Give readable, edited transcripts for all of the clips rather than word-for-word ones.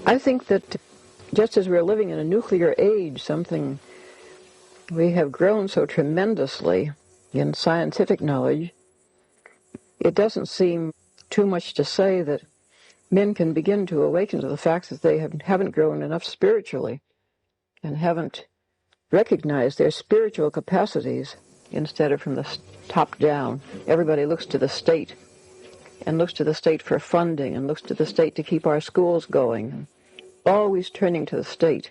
I think that just as we're living in a nuclear age, something we have grown so tremendously in scientific knowledge, it doesn't seem too much to say that men can begin to awaken to the fact that they haven't grown enough spiritually and haven't recognized their spiritual capacities instead of from the top down. Everybody looks to the state and looks to the state for funding and looks to the state to keep our schools going, always turning to the state.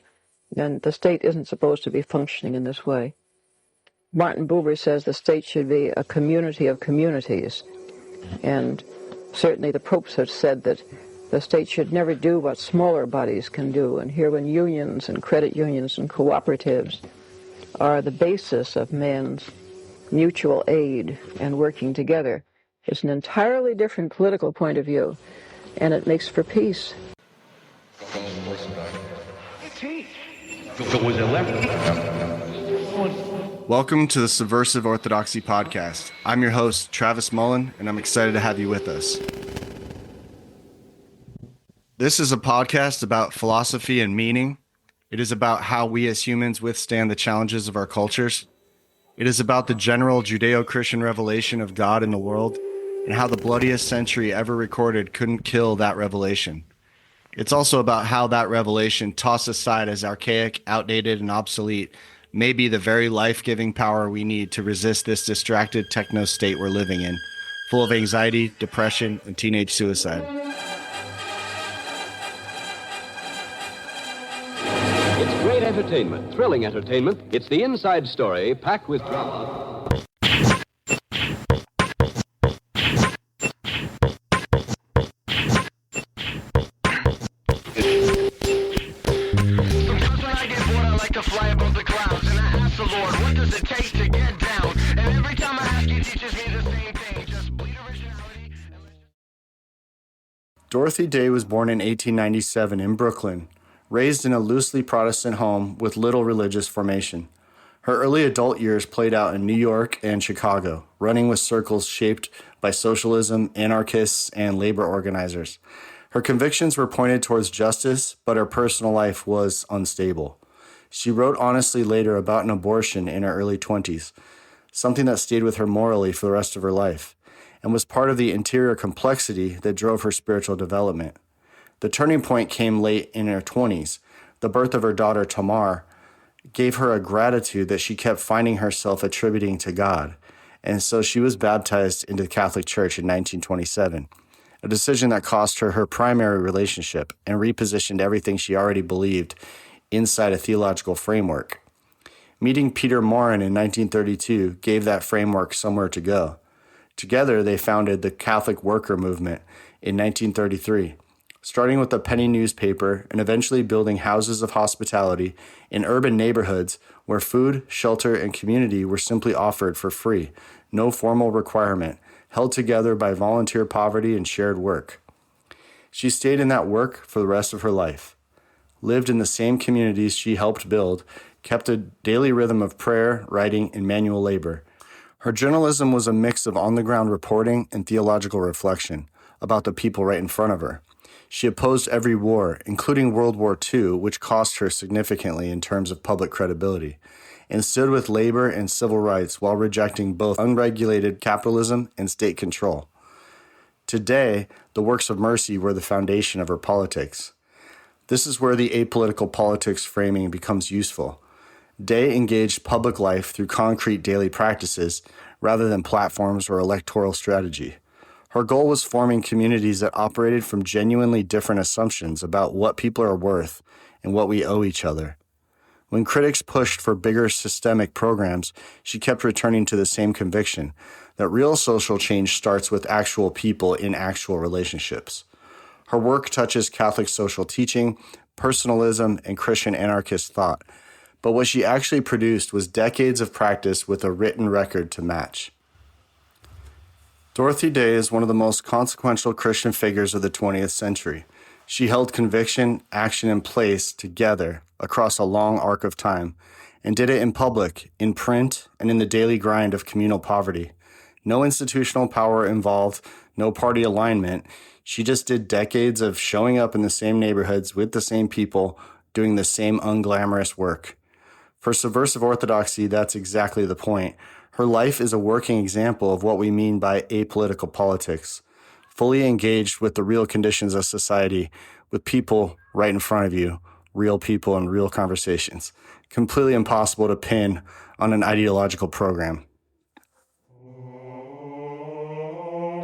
And the state isn't supposed to be functioning in this way. Martin Buber says the state should be a community of communities. And certainly the popes have said that the state should never do what smaller bodies can do. And here when unions and credit unions and cooperatives are the basis of man's mutual aid and working together, it's an entirely different political point of view, and it makes for peace. Welcome to the Subversive Orthodoxy Podcast. I'm your host, Travis Mullen, and I'm excited to have you with us. This is a podcast about philosophy and meaning. It is about how we as humans withstand the challenges of our cultures. It is about the general Judeo-Christian revelation of God in the world and how the bloodiest century ever recorded couldn't kill that revelation. It's also about how that revelation, tossed aside as archaic, outdated, and obsolete, may be the very life-giving power we need to resist this distracted techno state we're living in, full of anxiety, depression, and teenage suicide. It's great entertainment, thrilling entertainment. It's the inside story packed with drama. Dorothy Day was born in 1897 in Brooklyn, raised in a loosely Protestant home with little religious formation. Her early adult years played out in New York and Chicago, running with circles shaped by socialism, anarchists, and labor organizers. Her convictions were pointed towards justice, but her personal life was unstable. She wrote honestly later about an abortion in her early 20s, something that stayed with her morally for the rest of her life, and was part of the interior complexity that drove her spiritual development. The turning point came late in her 20s. The birth of her daughter Tamar gave her a gratitude that she kept finding herself attributing to God, and so she was baptized into the Catholic Church in 1927, a decision that cost her her primary relationship and repositioned everything she already believed inside a theological framework. Meeting Peter Maurin in 1932 gave that framework somewhere to go. Together, they founded the Catholic Worker Movement in 1933, starting with a penny newspaper and eventually building houses of hospitality in urban neighborhoods where food, shelter, and community were simply offered for free, no formal requirement, held together by volunteer poverty and shared work. She stayed in that work for the rest of her life, lived in the same communities she helped build, kept a daily rhythm of prayer, writing, and manual labor. Her journalism was a mix of on-the-ground reporting and theological reflection about the people right in front of her. She opposed every war, including World War II, which cost her significantly in terms of public credibility, and stood with labor and civil rights while rejecting both unregulated capitalism and state control. Today, the works of mercy were the foundation of her politics. This is where the apolitical politics framing becomes useful. Day engaged public life through concrete daily practices rather than platforms or electoral strategy. Her goal was forming communities that operated from genuinely different assumptions about what people are worth and what we owe each other. When critics pushed for bigger systemic programs, she kept returning to the same conviction that real social change starts with actual people in actual relationships. Her work touches Catholic social teaching, personalism, and Christian anarchist thought, but what she actually produced was decades of practice with a written record to match. Dorothy Day is one of the most consequential Christian figures of the 20th century. She held conviction, action, and place together across a long arc of time, and did it in public, in print, and in the daily grind of communal poverty. No institutional power involved, no party alignment. She just did decades of showing up in the same neighborhoods with the same people, doing the same unglamorous work. For subversive orthodoxy, that's exactly the point. Her life is a working example of what we mean by apolitical politics, fully engaged with the real conditions of society, with people right in front of you, real people and real conversations. Completely impossible to pin on an ideological program.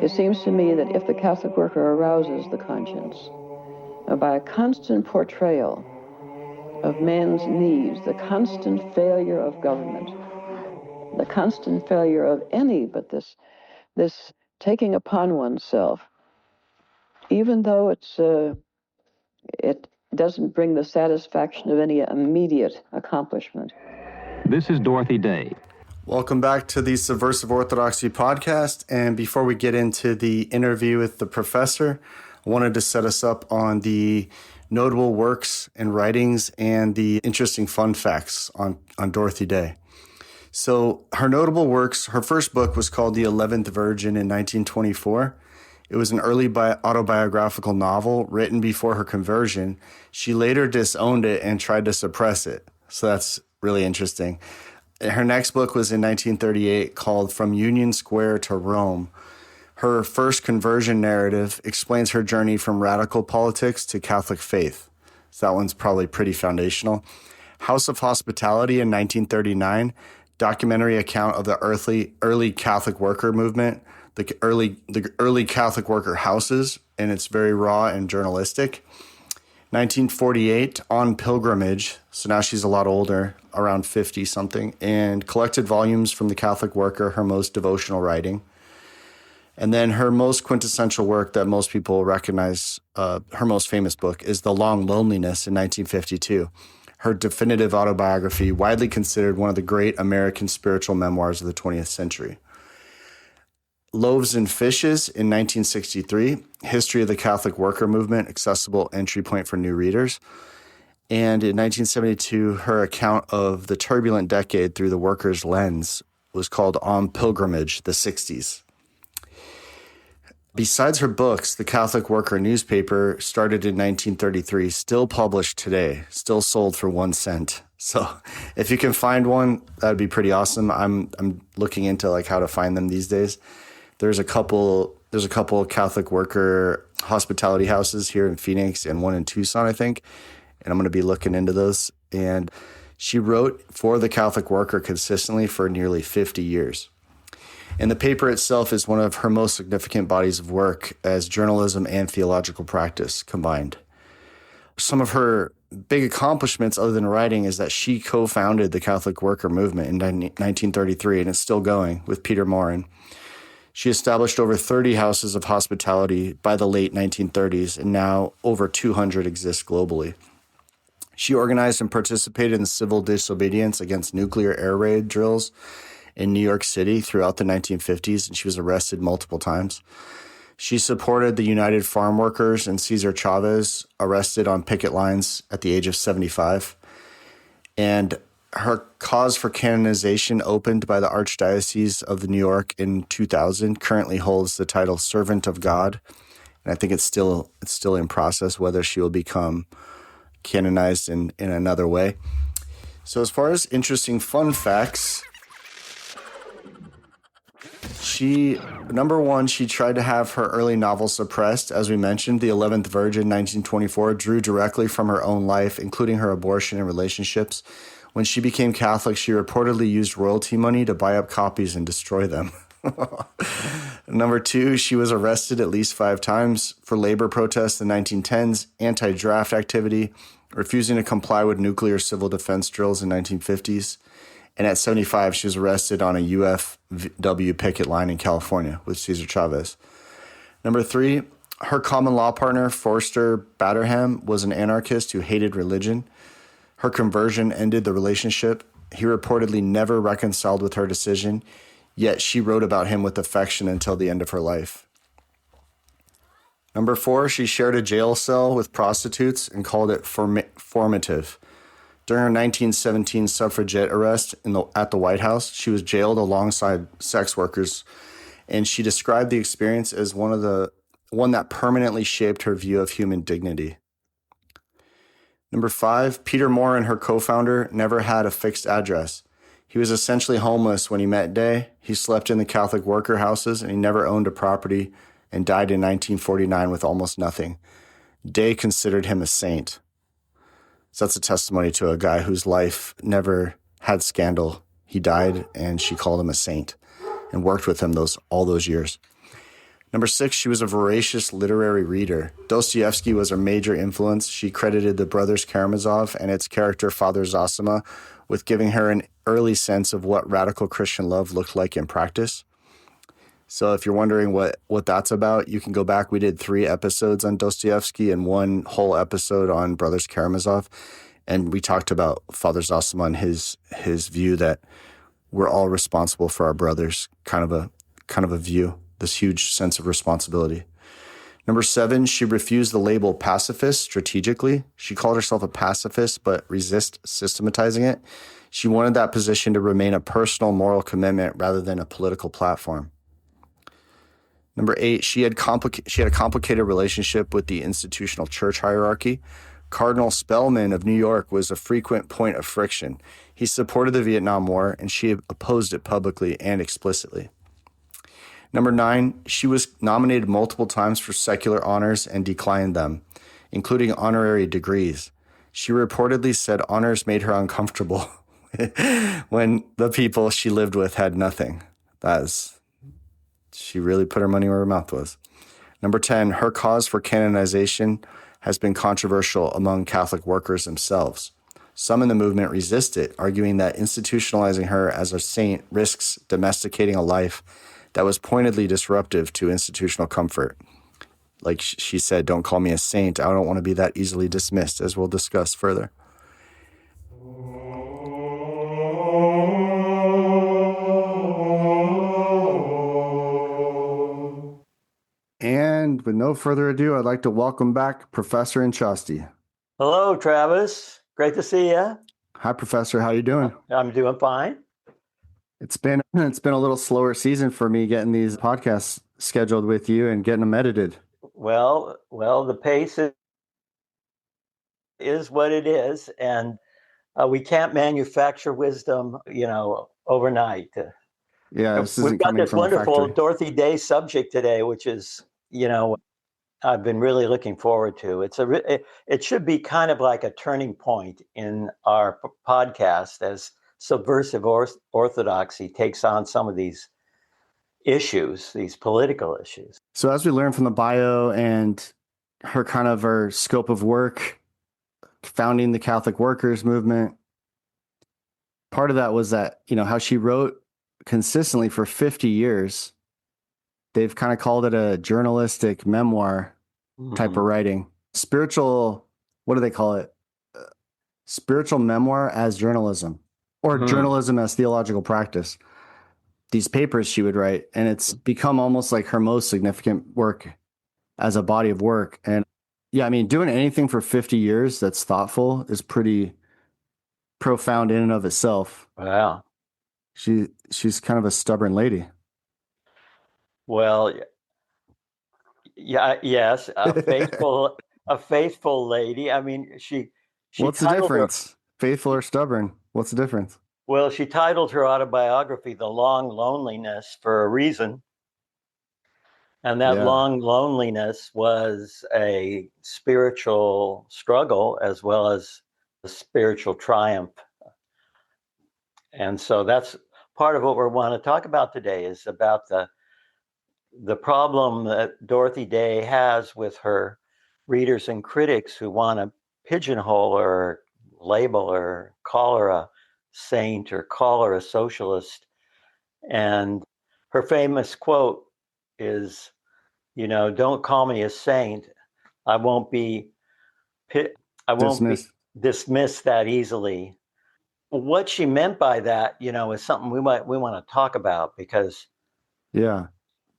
It seems to me that if the Catholic worker arouses the conscience by a constant portrayal of man's needs, the constant failure of government, the constant failure of any but this taking upon oneself, even though it doesn't bring the satisfaction of any immediate accomplishment. This is Dorothy Day. Welcome back to the Subversive Orthodoxy podcast. And before we get into the interview with the professor, I wanted to set us up on the notable works and writings and the interesting fun facts on Dorothy Day. So her notable works, her first book was called The 11th Virgin in 1924. It was an early autobiographical novel written before her conversion. She later disowned it and tried to suppress it. So that's really interesting. Her next book was in 1938 called From Union Square to Rome. Her first conversion narrative explains her journey from radical politics to Catholic faith. So that one's probably pretty foundational. House of Hospitality in 1939, documentary account of the early Catholic worker movement, the early Catholic worker houses, and it's very raw and journalistic. 1948, On Pilgrimage, so now she's a lot older, around 50-something, and collected volumes from the Catholic worker, her most devotional writing. And then her most quintessential work that most people recognize, her most famous book, is The Long Loneliness in 1952, her definitive autobiography, widely considered one of the great American spiritual memoirs of the 20th century. Loaves and Fishes in 1963, History of the Catholic Worker Movement, accessible entry point for new readers. And in 1972, her account of the turbulent decade through the worker's lens was called On Pilgrimage, the 60s. Besides her books, the Catholic Worker newspaper started in 1933, still published today, still sold for 1 cent. So if you can find one, that'd be pretty awesome. I'm looking into like how to find them these days. There's a couple Catholic worker hospitality houses here in Phoenix and one in Tucson, I think. And I'm going to be looking into those. And she wrote for the Catholic worker consistently for nearly 50 years. And the paper itself is one of her most significant bodies of work as journalism and theological practice combined. Some of her big accomplishments other than writing is that she co-founded the Catholic worker movement in 1933, and it's still going with Peter Maurin. She established over 30 houses of hospitality by the late 1930s, and now over 200 exist globally. She organized and participated in civil disobedience against nuclear air raid drills in New York City throughout the 1950s, and she was arrested multiple times. She supported the United Farm Workers and Cesar Chavez, arrested on picket lines at the age of 75. And her cause for canonization, opened by the Archdiocese of New York in 2000, currently holds the title Servant of God. And I think it's still in process whether she will become canonized in another way. So as far as interesting fun facts, number one, she tried to have her early novel suppressed. As we mentioned, The 11th Virgin, 1924, drew directly from her own life, including her abortion and relationships. When she became Catholic, she reportedly used royalty money to buy up copies and destroy them. Number two, she was arrested at least 5 times for labor protests in the 1910s, anti-draft activity, refusing to comply with nuclear civil defense drills in the 1950s. And at 75, she was arrested on a UFW picket line in California with Cesar Chavez. Number three, her common law partner, Forster Batterham, was an anarchist who hated religion. Her conversion ended the relationship. He reportedly never reconciled with her decision, yet she wrote about him with affection until the end of her life. Number four, she shared a jail cell with prostitutes and called it formative. During her 1917 suffragette arrest at the White House, she was jailed alongside sex workers, and she described the experience as one of the one that permanently shaped her view of human dignity. Number 5, Peter Maurin, her co-founder, never had a fixed address. He was essentially homeless when he met Day. He slept in the Catholic worker houses, and he never owned a property, and died in 1949 with almost nothing. Day considered him a saint. So that's a testimony to a guy whose life never had scandal. He died, and she called him a saint and worked with him all those years. Number 6, she was a voracious literary reader. Dostoevsky was her major influence. She credited the Brothers Karamazov and its character Father Zosima with giving her an early sense of what radical Christian love looked like in practice. So if you're wondering what that's about, you can go back. We did 3 episodes on Dostoevsky and 1 whole episode on Brothers Karamazov. And we talked about Father Zosima and his view that we're all responsible for our brothers, kind of a view, this huge sense of responsibility. Number 7, she refused the label pacifist strategically. She called herself a pacifist, but resist systematizing it. She wanted that position to remain a personal moral commitment rather than a political platform. Number 8, she had a complicated relationship with the institutional church hierarchy. Cardinal Spellman of New York was a frequent point of friction. He supported the Vietnam War, and she opposed it publicly and explicitly. Number 9, she was nominated multiple times for secular honors and declined them, including honorary degrees. She reportedly said honors made her uncomfortable when the people she lived with had nothing. She really put her money where her mouth was. Number 10, her cause for canonization has been controversial among Catholic workers themselves. Some in the movement resist it, arguing that institutionalizing her as a saint risks domesticating a life that was pointedly disruptive to institutional comfort. Like she said, don't call me a saint. I don't want to be that easily dismissed, as we'll discuss further. And with no further ado, I'd like to welcome back Professor Inchausti. Hello, Travis. Great to see you. Hi, Professor. How you doing? I'm doing fine. It's been a little slower season for me getting these podcasts scheduled with you and getting them edited. Well, the pace is what it is, and we can't manufacture wisdom, overnight. Yeah, this we've isn't got coming this from a wonderful factory. Dorothy Day subject today, which is, I've been really looking forward to. It should be kind of like a turning point in our podcast as subversive orthodoxy takes on some of these issues, these political issues. So as we learned from the bio and her scope of work, founding the Catholic workers movement, part of that was that, how she wrote consistently for 50 years. They've kind of called it a journalistic memoir type of writing. Spiritual, what do they call it? Spiritual memoir as journalism, or journalism as theological practice. These papers she would write, and it's become almost like her most significant work as a body of work. And yeah, I mean, doing anything for 50 years that's thoughtful is pretty profound in and of itself. Wow. She's kind of a stubborn lady. Well, yeah, yes, a faithful lady. I mean, she What's the difference? Faithful or stubborn? What's the difference? Well, she titled her autobiography "The Long Loneliness" for a reason. And that long loneliness was a spiritual struggle as well as a spiritual triumph. And so that's part of what we want to talk about today, is about the problem that Dorothy Day has with her readers and critics who want to pigeonhole or label or call her a saint or call her a socialist. And her famous quote is, don't call me a saint. I won't be dismissed that easily. What she meant by that, is something we want to talk about, because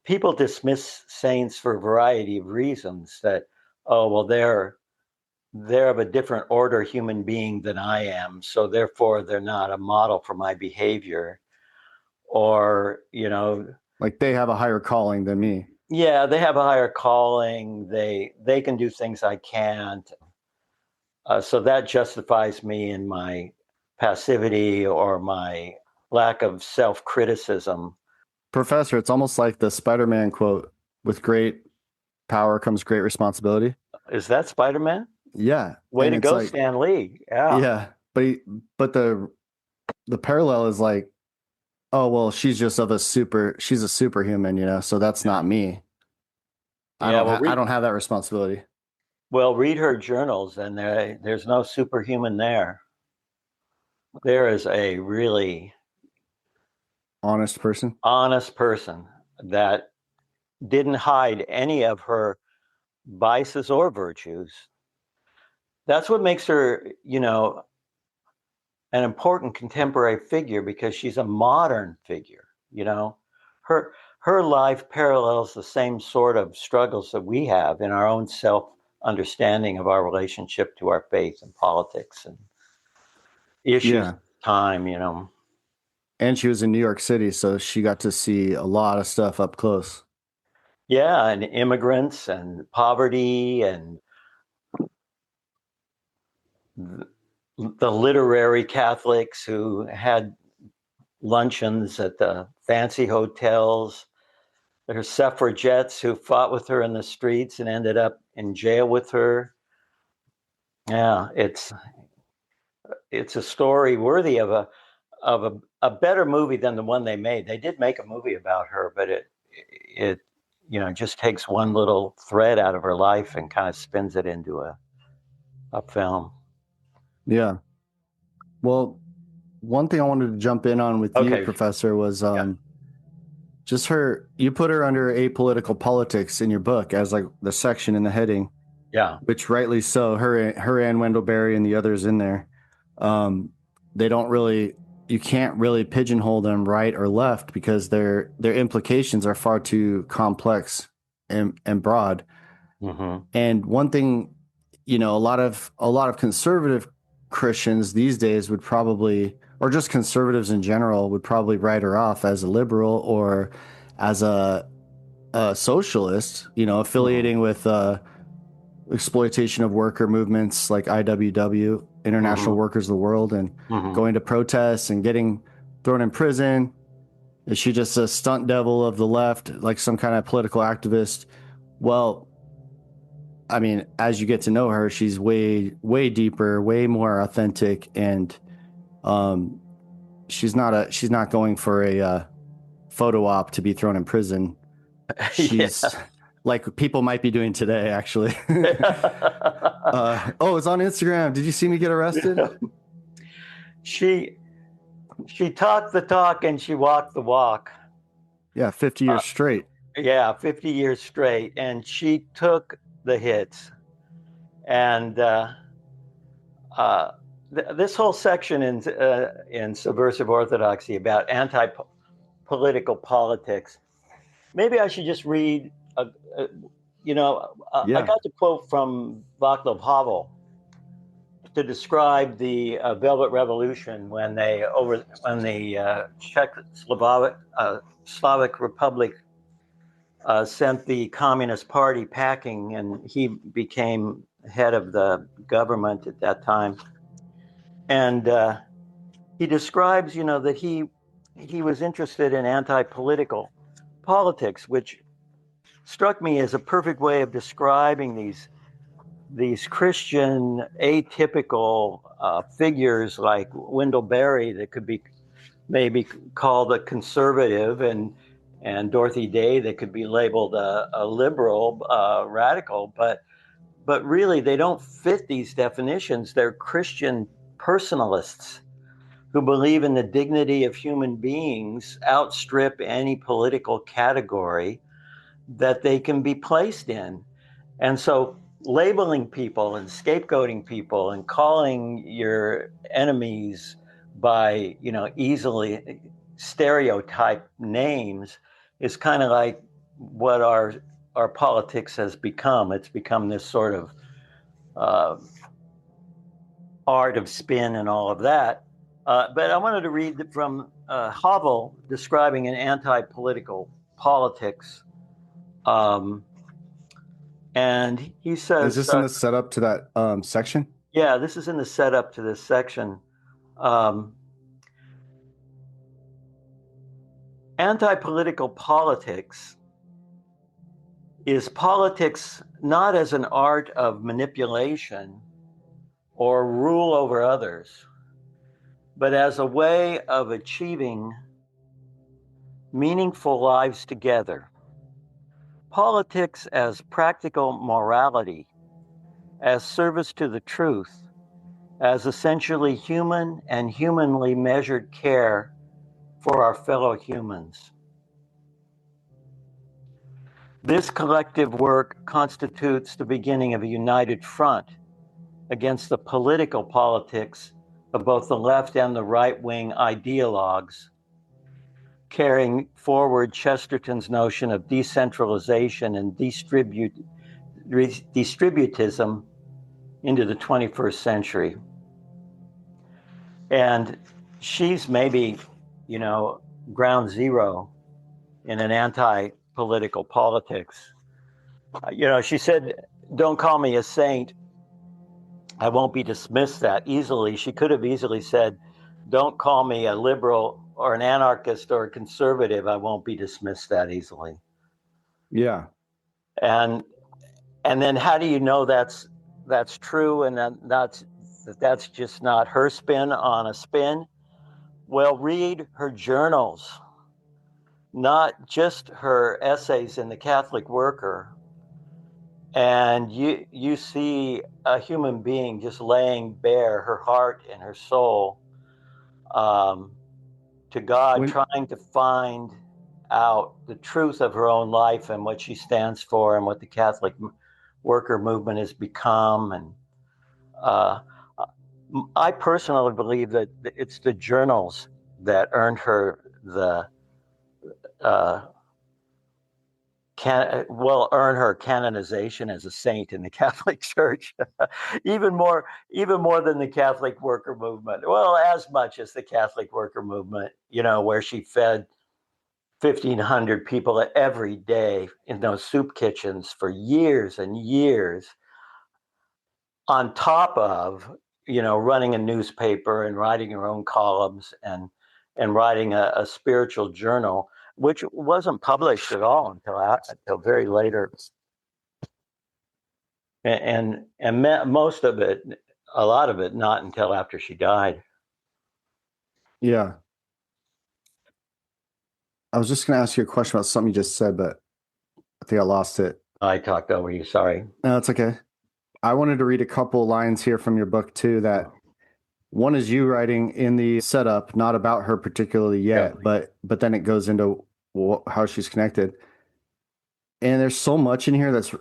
people dismiss saints for a variety of reasons. That, they're of a different order human being than I am, so therefore they're not a model for my behavior. Or, like they have a higher calling than me. Yeah, they have a higher calling. They can do things I can't. So that justifies me in my passivity or my lack of self-criticism. Professor, it's almost like the Spider-Man quote, with great power comes great responsibility. Is that Spider-Man? Yeah. Way And to it's go, like, Stan Lee. Yeah. yeah, but the parallel is like, oh, well, she's a superhuman, so that's not me. Yeah, I don't have that responsibility. read her journals, and there's no superhuman there. There is a really Honest person. honest person that didn't hide any of her vices or virtues. That's what makes her, an important contemporary figure, because she's a modern figure. Her life parallels the same sort of struggles that we have in our own self understanding of our relationship to our faith and politics and issues Yeah. of time. And she was in New York City, so she got to see a lot of stuff up close. Yeah, and immigrants and poverty and the literary Catholics who had luncheons at the fancy hotels. There are suffragettes who fought with her in the streets and ended up in jail with her. Yeah, it's a story worthy of a better movie than the one they made. They did make a movie about her, but it just takes one little thread out of her life and kind of spins it into a film. Yeah. Well, one thing I wanted to jump in on with you, Okay. Professor, was Yeah. just you put her under apolitical politics in your book as like the section in the heading. Yeah. Which rightly so. Her Ann Wendell Berry and the others in there. They don't really, you can't really pigeonhole them right or left because their implications are far too complex and broad. Mm-hmm. And one thing, a lot of conservative Christians these days would probably, or just conservatives in general, would probably write her off as a liberal or as a socialist, affiliating with exploitation of worker movements like IWW, International Workers of the World, and going to protests and getting thrown in prison. Is she just a stunt devil of the left, like some kind of political activist? Well, I mean, as you get to know her, she's way, way deeper, way more authentic, and she's not going for a photo op to be thrown in prison. She's like people might be doing today, actually. It's on Instagram. Did you see me get arrested? She talked the talk and she walked the walk. Yeah, 50 years straight. Yeah, 50 years straight. And she took the hits. And this whole section in Subversive Orthodoxy about anti-political politics, maybe I should just read, I got the quote from Václav Havel to describe the Velvet Revolution when the Czechoslovak Republic sent the Communist Party packing, and he became head of the government at that time. And he describes, that he was interested in anti-political politics, which struck me as a perfect way of describing these Christian atypical figures like Wendell Berry that could be maybe called a conservative, and Dorothy Day that could be labeled a liberal, radical, but really they don't fit these definitions. They're Christian personalists who believe in the dignity of human beings outstrip any political category that they can be placed in. And so labeling people and scapegoating people and calling your enemies by, easily stereotyped names is kind of like what our politics has become. It's become this sort of art of spin and all of that. But I wanted to read from Havel describing an anti-political politics And he Is says, this in the setup to that section? yeah, this is in the setup to this section. Anti-political politics is politics not as an art of manipulation or rule over others, but as a way of achieving meaningful lives together. Politics as practical morality, as service to the truth, as essentially human and humanly measured care for our fellow humans. This collective work constitutes the beginning of a united front against the political politics of both the left and the right-wing ideologues, carrying forward Chesterton's notion of decentralization and distributism into the 21st century. And she's maybe, ground zero in an anti-political politics. She said, "Don't call me a saint. I won't be dismissed that easily." She could have easily said, "Don't call me a liberal or an anarchist or a conservative. I won't be dismissed that easily." Yeah. And then how do you know that's true and that's just not her spin on a spin? Well, read her journals, not just her essays in the Catholic Worker. And you see a human being just laying bare her heart and her soul to God, trying to find out the truth of her own life and what she stands for and what the Catholic Worker movement has become. And I personally believe that it's the journals that earned her the earn her canonization as a saint in the Catholic Church, even more than the Catholic Worker movement. Well, as much as the Catholic Worker movement, where she fed 1,500 people every day in those soup kitchens for years and years, on top of running a newspaper and writing her own columns and writing a spiritual journal, which wasn't published at all until very later, and most of it, a lot of it, not until after she died. Yeah. I was just going to ask you a question about something you just said, but I think I lost it. I talked over you. Sorry. No, it's okay. I wanted to read a couple lines here from your book too. That one is you writing in the setup, not about her particularly yet, but then it goes into how she's connected. And there's so much in here that's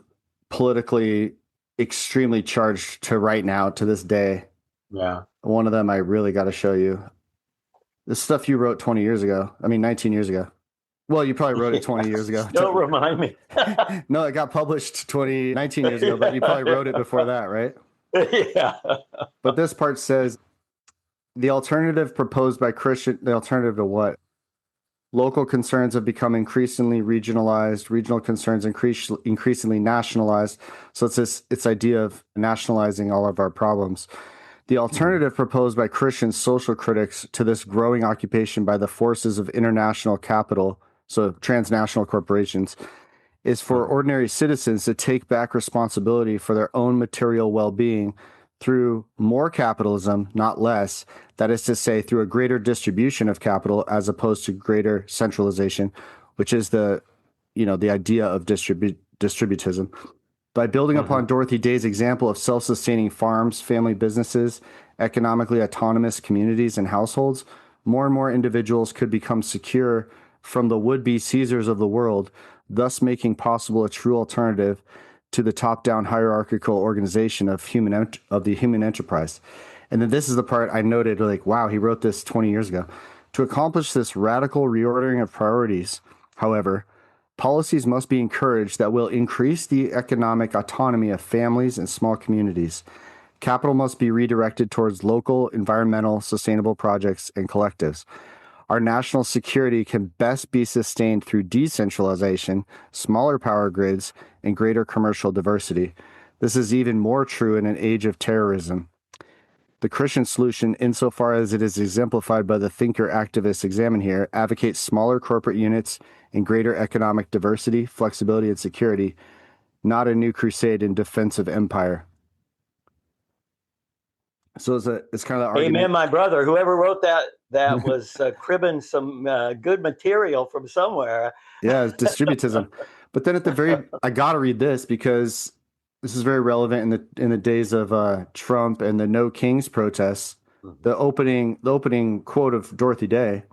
politically extremely charged to right now, to this day. Yeah. One of them I really got to show you. This stuff you wrote 19 years ago. Well, you probably wrote it 20 years ago. Don't remind me. No, it got published 19 years ago, but you probably wrote it before that, right? Yeah. But this part says, the alternative proposed by Christian, the alternative to what? Local concerns have become increasingly regionalized, regional concerns increasingly nationalized. So it's this idea of nationalizing all of our problems. The alternative proposed by Christian social critics to this growing occupation by the forces of international capital, so transnational corporations, is for ordinary citizens to take back responsibility for their own material well-being through more capitalism, not less. That is to say, through a greater distribution of capital as opposed to greater centralization, which is the idea of distributism. By building upon Dorothy Day's example of self-sustaining farms, family businesses, economically autonomous communities and households, more and more individuals could become secure from the would-be Caesars of the world, thus making possible a true alternative to the top-down hierarchical organization of the human enterprise. And then this is the part I noted, like, wow, he wrote this 20 years ago. To accomplish this radical reordering of priorities, however, policies must be encouraged that will increase the economic autonomy of families and small communities. Capital must be redirected towards local, environmental, sustainable projects and collectives. Our national security can best be sustained through decentralization, smaller power grids, and greater commercial diversity. This is even more true in an age of terrorism. The Christian solution, insofar as it is exemplified by the thinker activists examined here, advocates smaller corporate units and greater economic diversity, flexibility, and security, not a new crusade in defense of empire. So it's kind of the argument. Amen, my brother. Whoever wrote that was cribbing some good material from somewhere. Yeah, it's distributism. But then I got to read this because this is very relevant in the days of Trump and the No Kings protests. Mm-hmm. The opening quote of Dorothy Day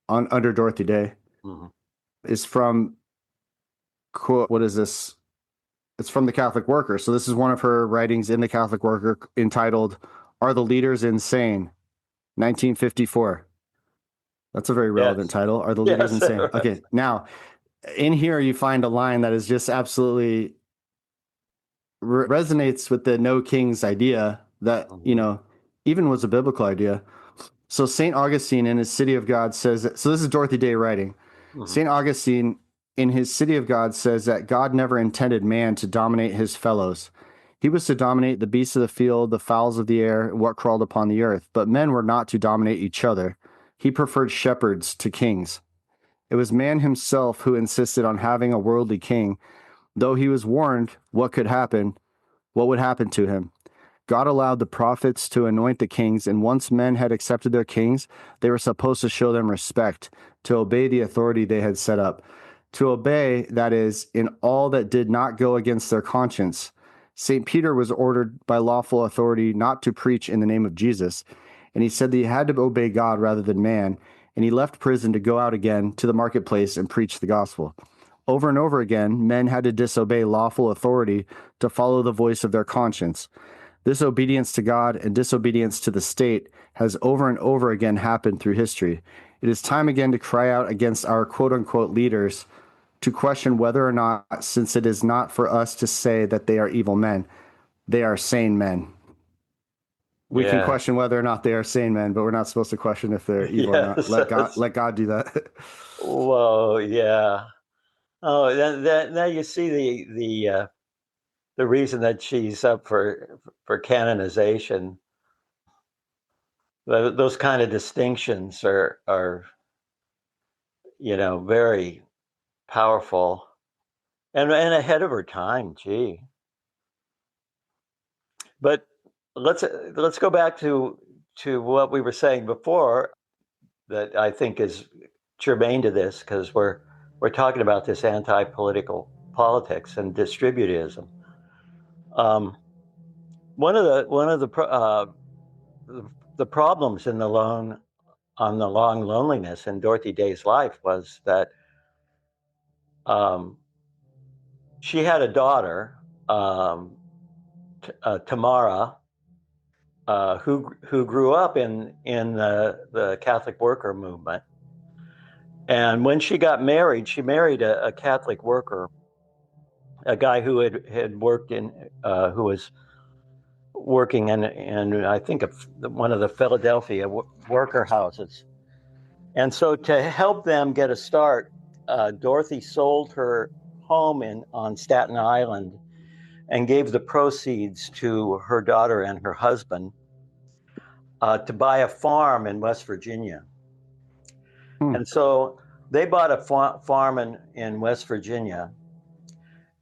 under Dorothy Day mm-hmm. is from quote. What is this? It's from the Catholic Worker. So this is one of her writings in the Catholic Worker entitled "Are the Leaders Insane?" 1954. That's a very relevant title. Are the leaders insane? Right. Okay, now in here you find a line that is just absolutely resonates with the No Kings idea that, even was a biblical idea. So St. Augustine in his City of God says that, so this is Dorothy Day writing. Mm-hmm. St. Augustine in his City of God says that God never intended man to dominate his fellows. He was to dominate the beasts of the field, the fowls of the air, and what crawled upon the earth. But men were not to dominate each other. He preferred shepherds to kings. It was man himself who insisted on having a worldly king, though he was warned what would happen to him. God allowed the prophets to anoint the kings, and once men had accepted their kings, they were supposed to show them respect, to obey the authority they had set up. To obey, that is, in all that did not go against their conscience. St. Peter was ordered by lawful authority not to preach in the name of Jesus, and he said that he had to obey God rather than man, and he left prison to go out again to the marketplace and preach the gospel. Over and over again, men had to disobey lawful authority to follow the voice of their conscience. This obedience to God and disobedience to the state has over and over again happened through history. It is time again to cry out against our quote-unquote leaders, to question whether or not, since it is not for us to say that they are evil men, they are sane men. We can question whether or not they are sane men, but we're not supposed to question if they're evil or not. Let God do that. Whoa, yeah. Oh, now you see the reason that she's up for canonization. Those kind of distinctions are very powerful and ahead of her time. Gee. But let's go back to what we were saying before that I think is germane to this, because we're talking about this anti-political politics and distributism. One of the problems in the long loneliness in Dorothy Day's life was that she had a daughter, Tamara, who grew up in the Catholic worker movement. And when she got married, she married a Catholic worker, a guy who had worked who was working in I think one of the Philadelphia worker houses. And so to help them get a start, Dorothy sold her home on Staten Island and gave the proceeds to her daughter and her husband to buy a farm in West Virginia. And so they bought a farm in West Virginia.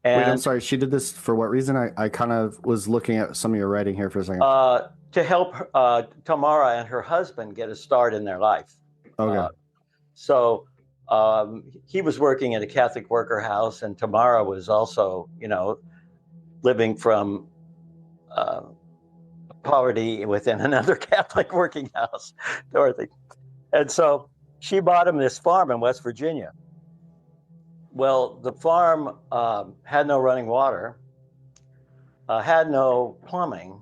And, wait, I'm sorry. She did this for what reason? I kind of was looking at some of your writing here for a second. To help Tamara and her husband get a start in their life. Okay. So he was working in a Catholic worker house, and Tamara was also, living from poverty within another Catholic working house, Dorothy. And so she bought him this farm in West Virginia. Well, the farm had no running water, had no plumbing,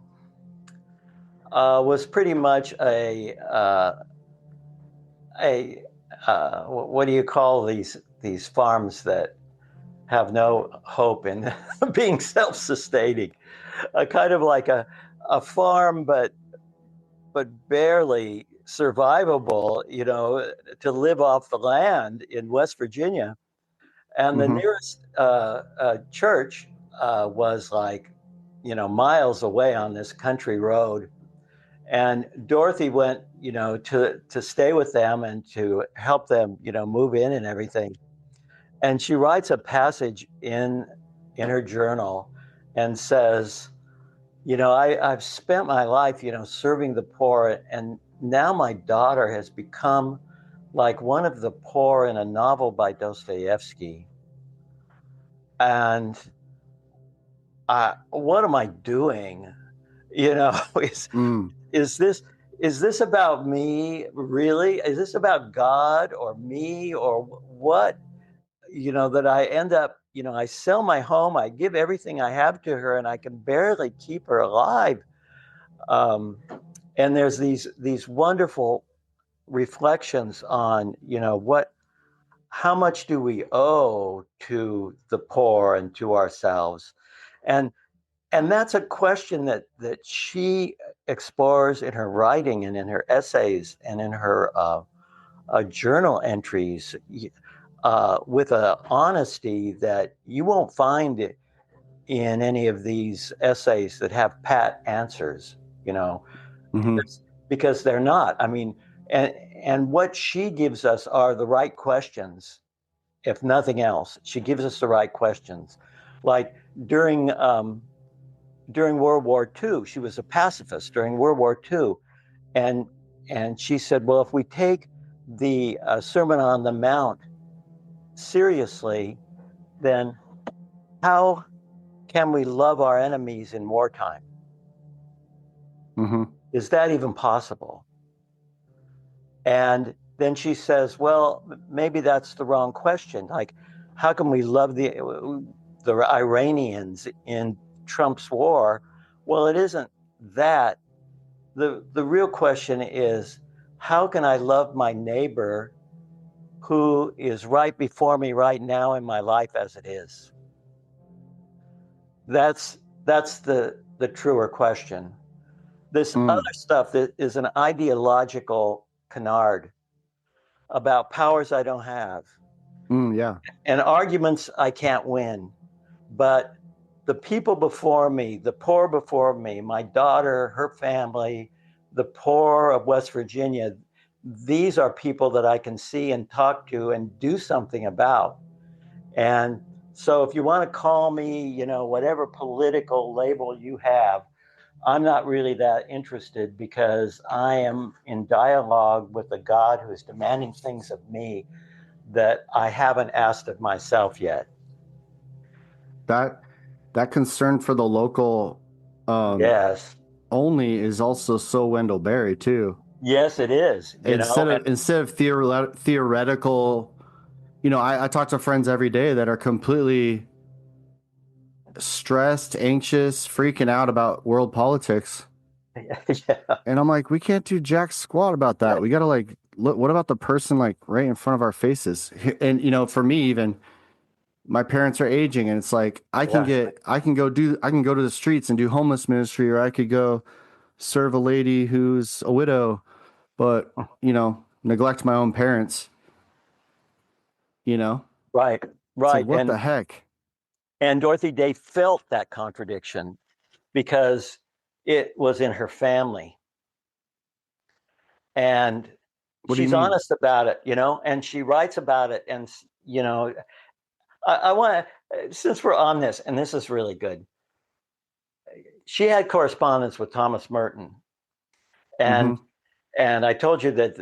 was pretty much what do you call these farms that have no hope in being self-sustaining? Kind of like a farm, but barely survivable, to live off the land in West Virginia. And the nearest church was like, miles away on this country road. And Dorothy went, to stay with them and to help them, move in and everything. And she writes a passage in her journal and says, I've spent my life, serving the poor, and now my daughter has become like one of the poor in a novel by Dostoevsky. And what am I doing? Is this about me, really? Is this about God or me or what? That I end up, I sell my home, I give everything I have to her, and I can barely keep her alive. And there's these wonderful reflections on, how much do we owe to the poor and to ourselves? And that's a question that she explores in her writing and in her essays and in her journal entries with an honesty that you won't find in any of these essays that have pat answers, because they're not. I mean, and what she gives us are the right questions, if nothing else. She gives us the right questions. Like during World War II, she was a pacifist during World War II, and she said, well, if we take the Sermon on the Mount seriously, then how can we love our enemies in wartime? Is that even possible? And then she says, well, maybe that's the wrong question. Like, how can we love the Iranians in Trump's war? Well, it isn't that. The real question is, how can I love my neighbor who is right before me right now in my life as it is? That's the truer question. This other stuff that is an ideological canard about powers I don't have. And arguments I can't win. But the people before me, the poor before me, my daughter, her family, the poor of West Virginia, these are people that I can see and talk to and do something about. And so if you want to call me, whatever political label you have, I'm not really that interested, because I am in dialogue with a God who is demanding things of me that I haven't asked of myself yet. That concern for the local yes, only is also so Wendell Berry too. Yes, it is. Instead of theoretical, I talk to friends every day that are completely stressed, anxious, freaking out about world politics. Yeah. And I'm like, we can't do jack squat about that. We got to look, what about the person right in front of our faces? And for me, even my parents are aging, and it's like, I can go to the streets and do homeless ministry, or I could go serve a lady who's a widow, but neglect my own parents. Right. It's like, what the heck? And Dorothy Day felt that contradiction because it was in her family. And she's honest about it, and she writes about it. And, I want to, since we're on this, and this is really good, she had correspondence with Thomas Merton. And I told you that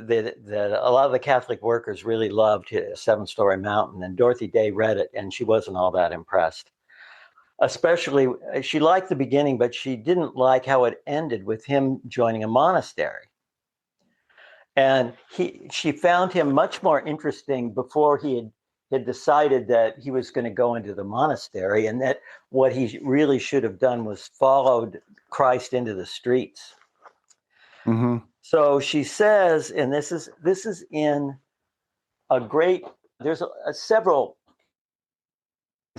a lot of the Catholic workers really loved his Seven Story Mountain, and Dorothy Day read it, and she wasn't all that impressed. Especially, she liked the beginning, but she didn't like how it ended with him joining a monastery. And she found him much more interesting before he had decided that he was going to go into the monastery, and that what he really should have done was followed Christ into the streets. So she says, and this is in a great, there's several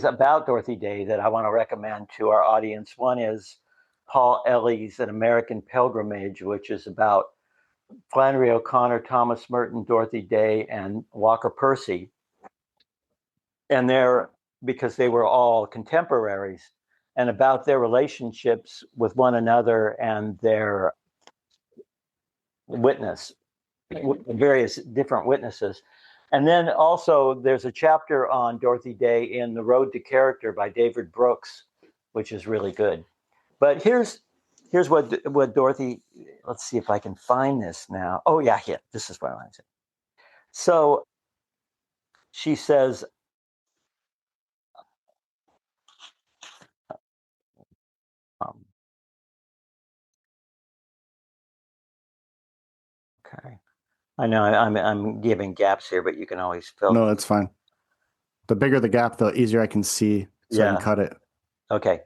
about Dorothy Day that I want to recommend to our audience. One is Paul Ellie's An American Pilgrimage, which is about Flannery O'Connor, Thomas Merton, Dorothy Day, and Walker Percy. And because they were all contemporaries, and about their relationships with one another and their various different witnesses. And then also there's a chapter on Dorothy Day in The Road to Character by David Brooks, which is really good. But here's what Dorothy, let's see if I can find this now. Oh yeah, this is what I want to say. So she says, okay. I know I'm giving gaps here, but you can always fill. No, it's fine. The bigger the gap, the easier I can see, so I can cut it. Okay.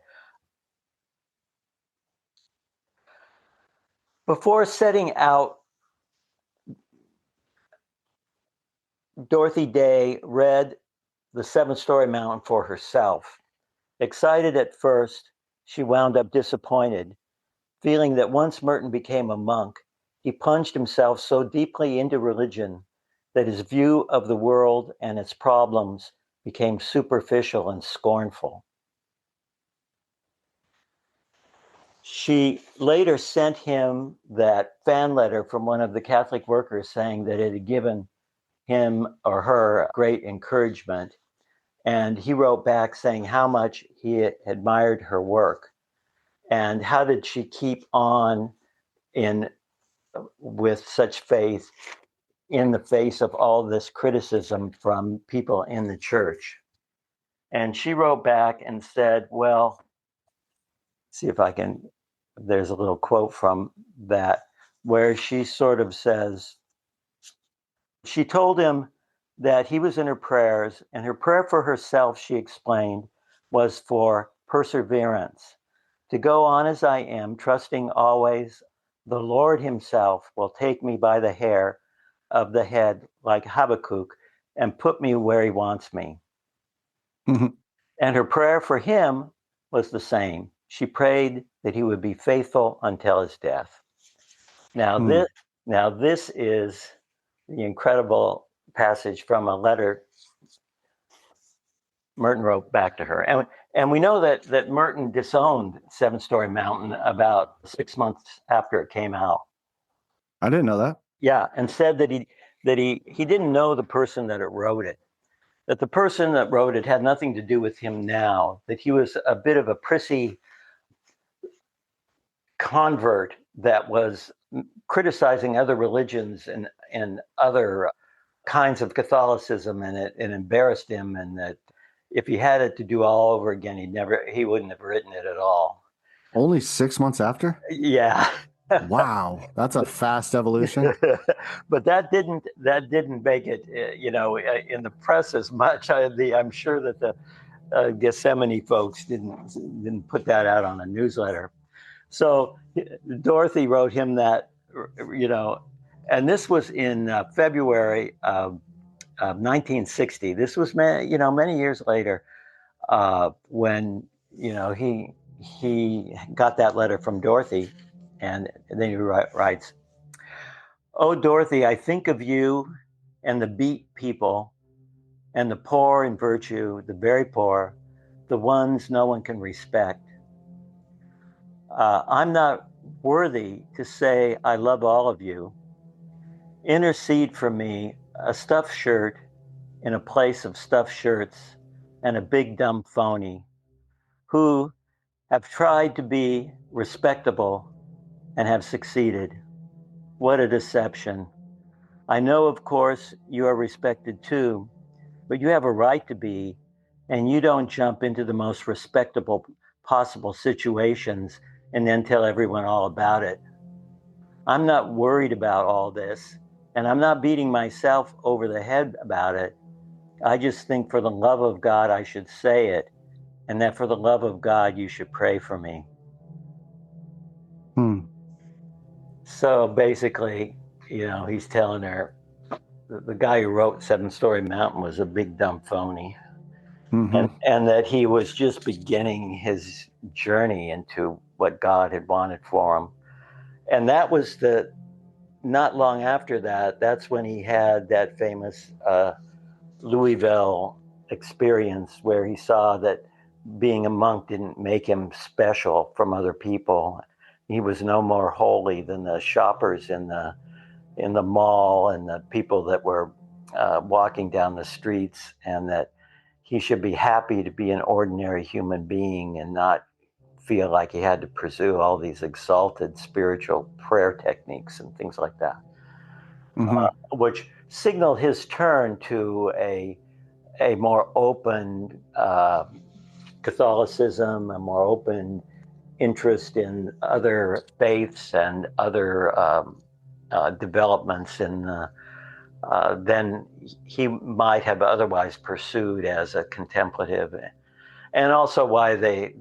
Before setting out, Dorothy Day read The Seven-Story Mountain for herself. Excited at first, she wound up disappointed, feeling that once Merton became a monk, he plunged himself so deeply into religion that his view of the world and its problems became superficial and scornful. She later sent him that fan letter from one of the Catholic workers saying that it had given him or her great encouragement. And he wrote back saying how much he admired her work and how did she keep on with such faith in the face of all this criticism from people in the church. And she wrote back and said, well, see if I can, there's a little quote from that where she sort of says, she told him that he was in her prayers, and her prayer for herself, she explained, was for perseverance, to go on as I am, trusting always the Lord himself will take me by the hair of the head like Habakkuk and put me where he wants me. Mm-hmm. And her prayer for him was the same. She prayed that he would be faithful until his death. Now this is the incredible passage from a letter Merton wrote back to her. And we know that Merton disowned Seven-Story Mountain about 6 months after it came out. I didn't know that. Yeah, and said that he didn't know the person that wrote it, that the person that wrote it had nothing to do with him now, that he was a bit of a prissy convert that was criticizing other religions and other kinds of Catholicism, and it embarrassed him, and that if he had it to do all over again, he wouldn't have written it at all. Only 6 months after? Yeah. Wow, that's a fast evolution. But that didn't make it, in the press as much. I'm sure that the Gethsemane folks didn't put that out on a newsletter. So Dorothy wrote him that, and this was in February of 1960. This was many years later when he got that letter from Dorothy, and then he writes, "Oh Dorothy, I think of you and the beat people and the poor in virtue, the very poor, the ones no one can respect. I'm not worthy to say I love all of you. Intercede for me, a stuffed shirt in a place of stuffed shirts and a big dumb phony who have tried to be respectable and have succeeded. What a deception. I know, of course, you are respected too, but you have a right to be, and you don't jump into the most respectable possible situations and then tell everyone all about it. I'm not worried about all this, and I'm not beating myself over the head about it. I just think for the love of God, I should say it, and that for the love of God, you should pray for me." So basically, he's telling her the guy who wrote Seven-Story Mountain was a big dumb phony. Mm-hmm. And that he was just beginning his journey into what God had wanted for him. And that was the not long after that, that's when he had that famous Louisville experience where he saw that being a monk didn't make him special from other people. He was no more holy than the shoppers in the mall and the people that were walking down the streets, and that he should be happy to be an ordinary human being and not feel like he had to pursue all these exalted spiritual prayer techniques and things like that, which signaled his turn to a more open Catholicism, a more open interest in other faiths and other developments than he might have otherwise pursued as a contemplative. And also why he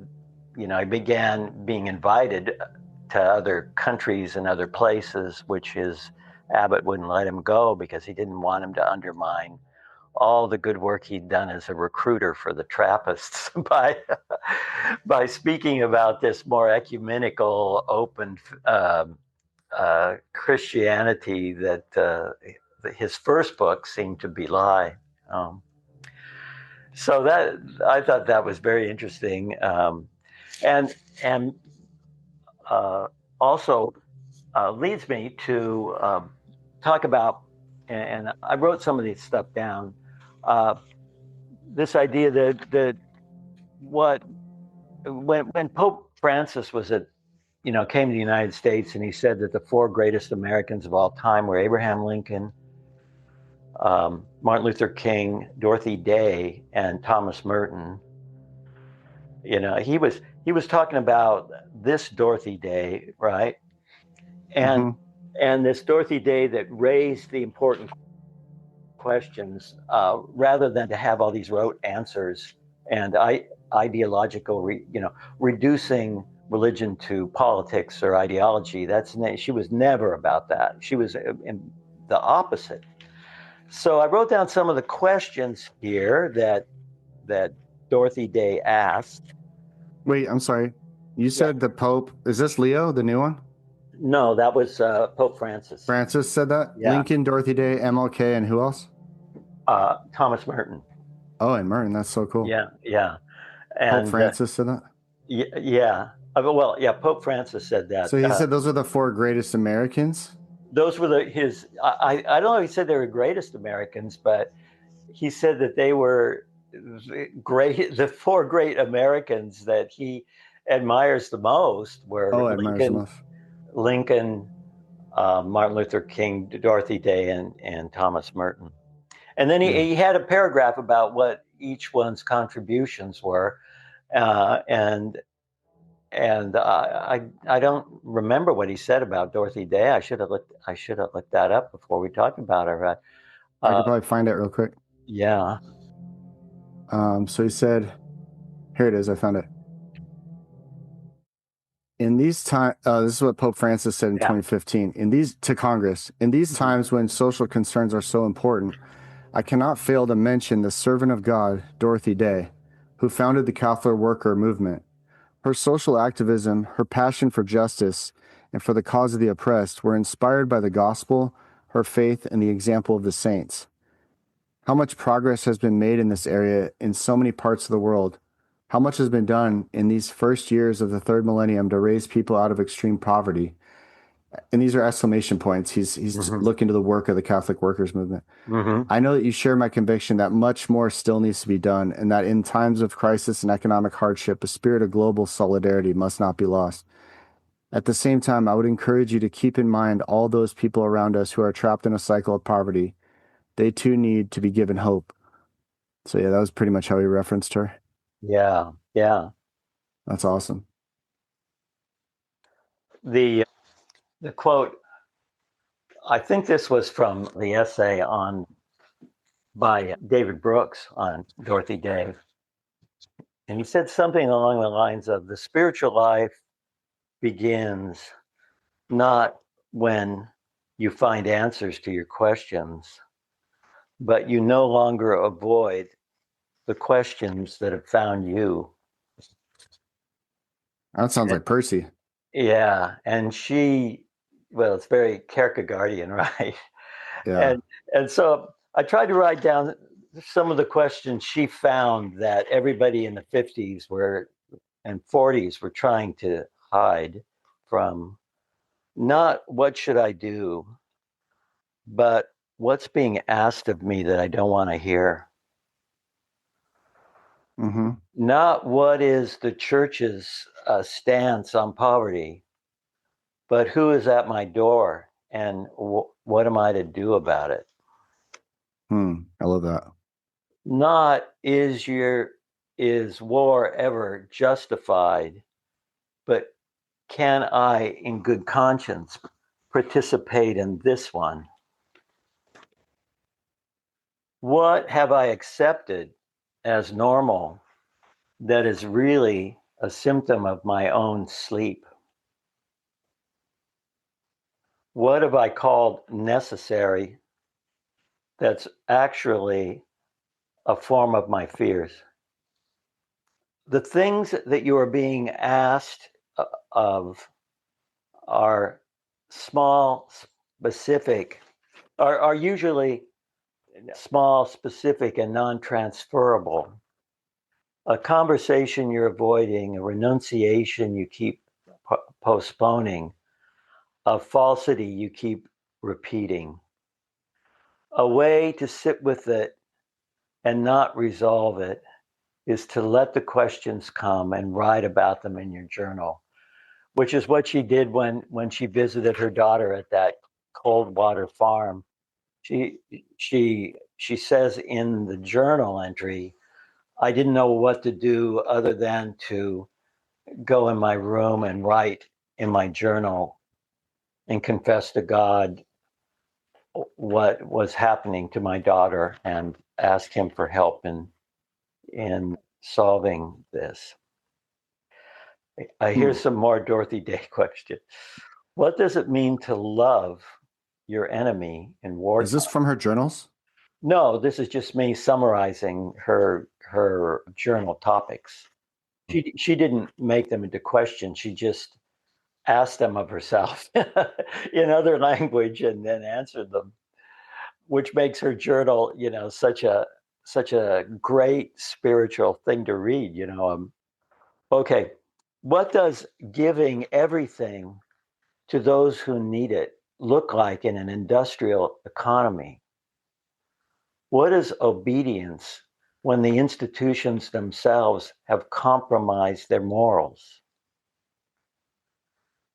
began being invited to other countries and other places, which his abbot wouldn't let him go because he didn't want him to undermine all the good work he'd done as a recruiter for the Trappists by speaking about this more ecumenical, open Christianity that his first book seemed to belie. So that I thought that was very interesting, and also leads me to talk about, and I wrote some of these stuff down. This idea that when Pope Francis came to the United States, and he said that the four greatest Americans of all time were Abraham Lincoln, Martin Luther King, Dorothy Day, and Thomas Merton. He was talking about this Dorothy Day, right? And this Dorothy Day that raised the important questions rather than to have all these rote answers and ideological, reducing religion to politics or ideology. She was never about that. She was in the opposite. So I wrote down some of the questions here that Dorothy Day asked. Wait, I'm sorry. You said the Pope, is this Leo, the new one? No, that was Pope Francis. Francis said that? Yeah. Lincoln, Dorothy Day, MLK, and who else? Thomas Merton. Oh, and Merton, that's so cool. Yeah. And Pope Francis said that? Yeah. Pope Francis said that. So he said those are the four greatest Americans? Those were I don't know if he said they were greatest Americans, but he said that they were the four great Americans that he admires the most were Lincoln, Martin Luther King, Dorothy Day, and Thomas Merton. And then he had a paragraph about what each one's contributions were, and I don't remember what he said about Dorothy Day. I should have looked that up before we talked about her. I could probably find it real quick. Yeah. So he said, here it is. I found it. In these times, this is what Pope Francis said in 2015. To Congress, in these times when social concerns are so important, I cannot fail to mention the servant of God, Dorothy Day, who founded the Catholic worker movement. Her social activism, her passion for justice, and for the cause of the oppressed were inspired by the gospel, her faith, and the example of the saints. How much progress has been made in this area in so many parts of the world? How much has been done in these first years of the third millennium to raise people out of extreme poverty? And these are exclamation points. He's looking to the work of the Catholic workers movement. I know that you share my conviction that much more still needs to be done, and that in times of crisis and economic hardship, a spirit of global solidarity must not be lost. At the same time, I would encourage you to keep in mind all those people around us who are trapped in a cycle of poverty. They too need to be given hope. So yeah, that was pretty much how he referenced her. Yeah. That's awesome. The quote, I think this was from the essay by David Brooks on Dorothy Day. And he said something along the lines of, the spiritual life begins not when you find answers to your questions, but you no longer avoid the questions that have found you. That sounds like Percy. Yeah. And she well, it's very Kierkegaardian, right? Yeah. And so I tried to write down some of the questions she found that everybody in the 50s were and 40s were trying to hide from. Not what should I do, but what's being asked of me that I don't want to hear. Mm-hmm. Not what is the church's stance on poverty, but who is at my door and what am I to do about it? I love that. Not is war ever justified, but can I, in good conscience, participate in this one? What have I accepted as normal that is really a symptom of my own sleep? What have I called necessary that's actually a form of my fears? The things that you are being asked of are small, specific, are usually small, specific, and non-transferable. A conversation you're avoiding, a renunciation you keep postponing, a falsity you keep repeating. A way to sit with it and not resolve it is to let the questions come and write about them in your journal, which is what she did when she visited her daughter at that Coldwater farm. She says in the journal entry, I didn't know what to do other than to go in my room and write in my journal and confess to God what was happening to my daughter and ask him for help in solving this. Here's some more Dorothy Day question. What does it mean to love your enemy in wartime? Is this from her journals? No, this is just me summarizing her journal topics. She didn't make them into questions. She just asked them of herself in other language and then answered them, which makes her journal, such a great spiritual thing to read. Okay, what does giving everything to those who need it look like in an industrial economy? What is obedience when the institutions themselves have compromised their morals?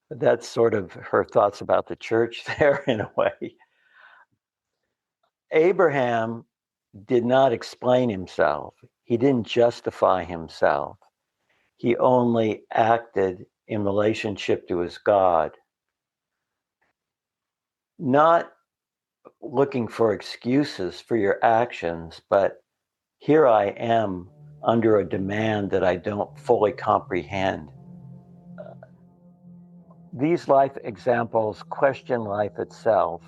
That's sort of her thoughts about the church there in a way. Abraham did not explain himself. He didn't justify himself. He only acted in relationship to his God. Not looking for excuses for your actions, but here I am under a demand that I don't fully comprehend. These life examples question life itself.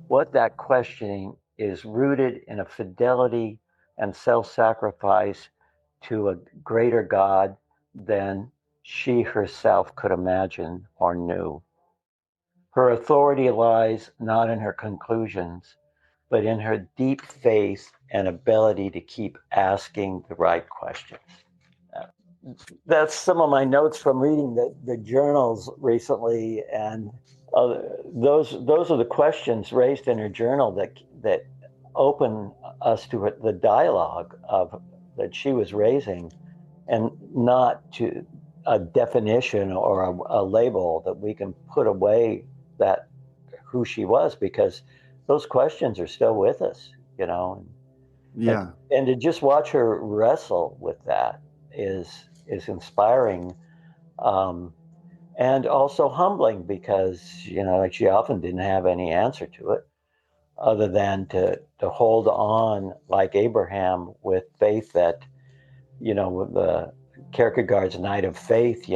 What that questioning is rooted in a fidelity and self-sacrifice to a greater God than she herself could imagine or knew. Her authority lies not in her conclusions, but in her deep faith and ability to keep asking the right questions. That's some of my notes from reading the journals recently, and those are the questions raised in her journal that open us to the dialogue of that she was raising, and not to a definition or a label that we can put away that who she was, because those questions are still with us, Yeah. and to just watch her wrestle with that is inspiring, and also humbling, because like she often didn't have any answer to it other than to hold on like Abraham with faith that with the Kierkegaard's Night of Faith,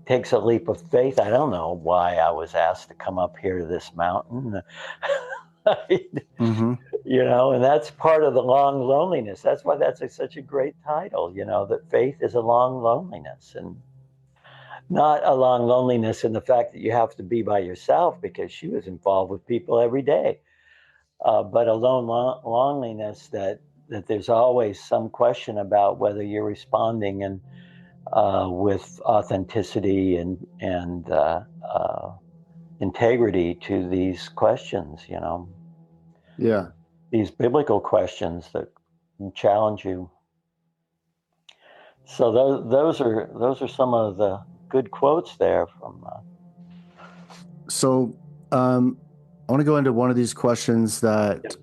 takes a leap of faith. I don't know why I was asked to come up here to this mountain. Mm-hmm. And that's part of the long loneliness. That's why that's such a great title, that faith is a long loneliness. And not along loneliness and the fact that you have to be by yourself, because she was involved with people every day, but a loneliness that there's always some question about whether you're responding and with authenticity and integrity to these questions, Yeah. these biblical questions that challenge you. So those are some of the good quotes there from. So I want to go into one of these questions that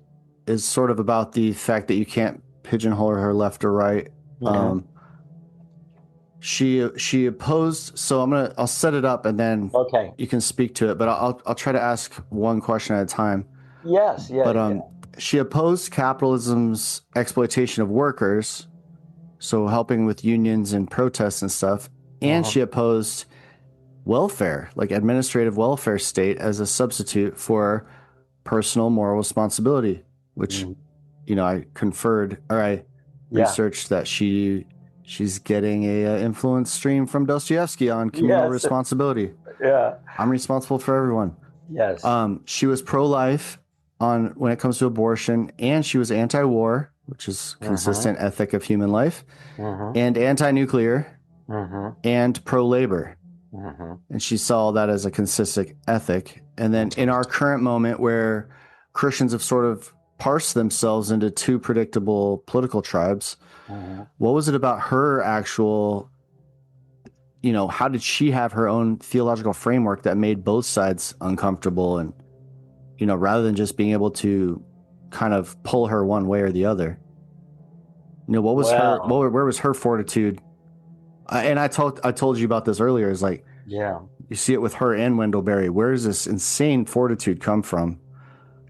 is sort of about the fact that you can't pigeonhole her left or right. Mhm. She opposed. So I'll set it up and then Okay. you can speak to it. But I'll try to ask one question at a time. Yes. Yeah. But she opposed capitalism's exploitation of workers, so helping with unions and protests and stuff. And she opposed welfare, like administrative welfare state, as a substitute for personal moral responsibility, which, I conferred, or I researched that she's getting a influence stream from Dostoevsky on communal responsibility. Yeah. I'm responsible for everyone. Yes. She was pro-life when it comes to abortion, and she was anti-war, which is consistent ethic of human life, and anti-nuclear, and pro-labor. And she saw that as a consistent ethic. And then in our current moment, where Christians have sort of parsed themselves into two predictable political tribes, what was it about her actual, how did she have her own theological framework that made both sides uncomfortable? And, rather than just being able to kind of pull her one way or the other, what was where was her fortitude? And I told you about this earlier. Is like, you see it with her and Wendell Berry. Where does this insane fortitude come from?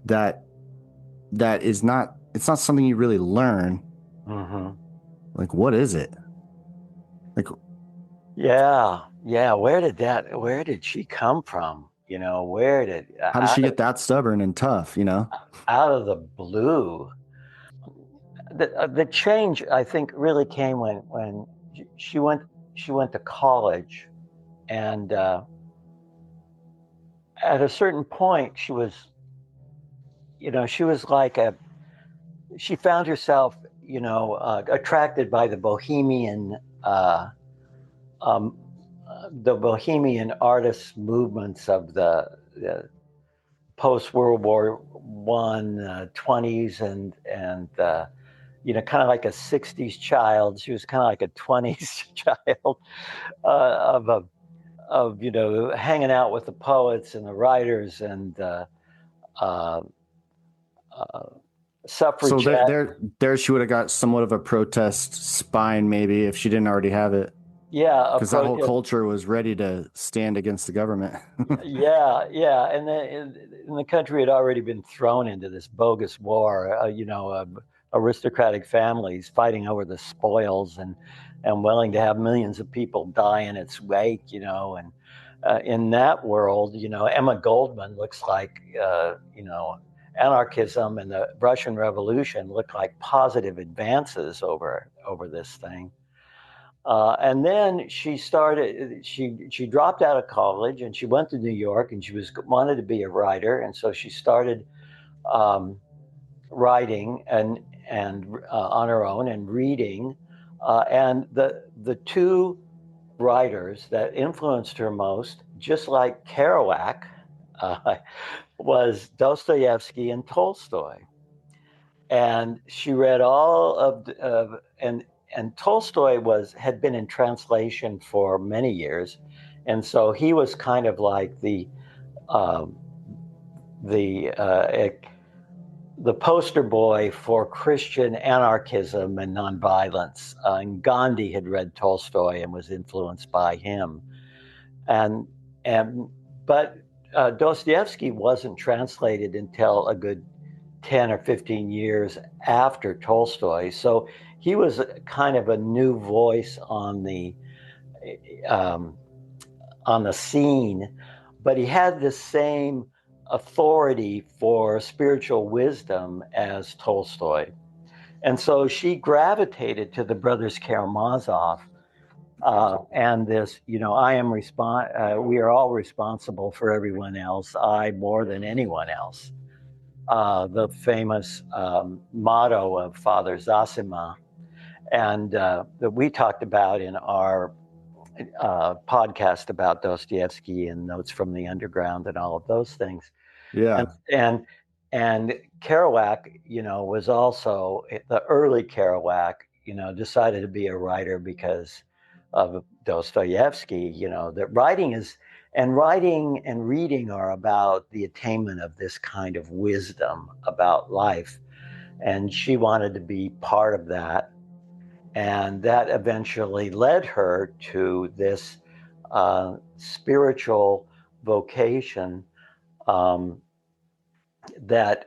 That is not. It's not something you really learn. Like, what is it? Like, yeah. Where did she come from? How did she get that stubborn and tough? Out of the blue. The change, I think, really came when she went to college, and at a certain point, she was like she found herself, attracted by the bohemian artist movements of the post World War I 20s and kind of like a 60s child. She was kind of like a 20s child of hanging out with the poets and the writers and suffragette. So there she would have got somewhat of a protest spine, maybe, if she didn't already have it. Yeah, because that whole culture was ready to stand against the government. yeah, and the country had already been thrown into this bogus war. Aristocratic families fighting over the spoils and willing to have millions of people die in its wake. And in that world, Emma Goldman looks like anarchism and the Russian Revolution looked like positive advances over this thing. And then she dropped out of college and she went to New York and she wanted to be a writer. And so she started writing and on her own and reading. And the two writers that influenced her most, just like Kerouac, was Dostoevsky and Tolstoy. And she read all of and Tolstoy had been in translation for many years, and so he was kind of like the poster boy for Christian anarchism and nonviolence. And Gandhi had read Tolstoy and was influenced by him, but Dostoevsky wasn't translated until a good 10 or 15 years after Tolstoy. So he was kind of a new voice on the scene, but he had the same authority for spiritual wisdom as Tolstoy. And so she gravitated to the brothers Karamazov And this, I am we are all responsible for everyone else, I more than anyone else. The famous motto of Father Zosima, and that we talked about in our podcast about Dostoevsky and Notes from the Underground and all of those things. Yeah. And Kerouac, was also the early Kerouac, decided to be a writer because of Dostoevsky, that writing and reading are about the attainment of this kind of wisdom about life. And she wanted to be part of that. And that eventually led her to this spiritual vocation um, that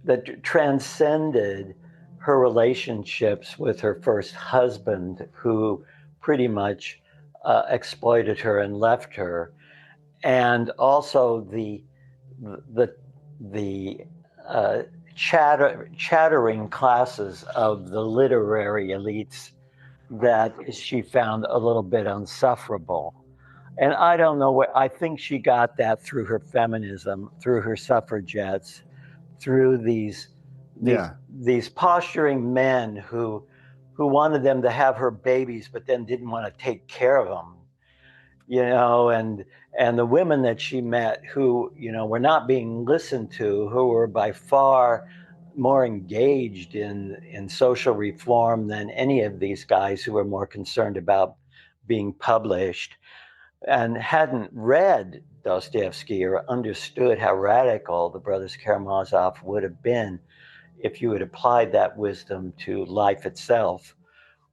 that transcended her relationships with her first husband, who pretty much exploited her and left her, and also the the chattering classes of the literary elites that she found a little bit insufferable. And I don't know what, I think she got that through her feminism, through her suffragettes, through these posturing men who wanted them to have her babies, but then didn't want to take care of them, and the women that she met who, were not being listened to, who were by far more engaged in social reform than any of these guys who were more concerned about being published and hadn't read Dostoevsky or understood how radical the Brothers Karamazov would have been if you had applied that wisdom to life itself,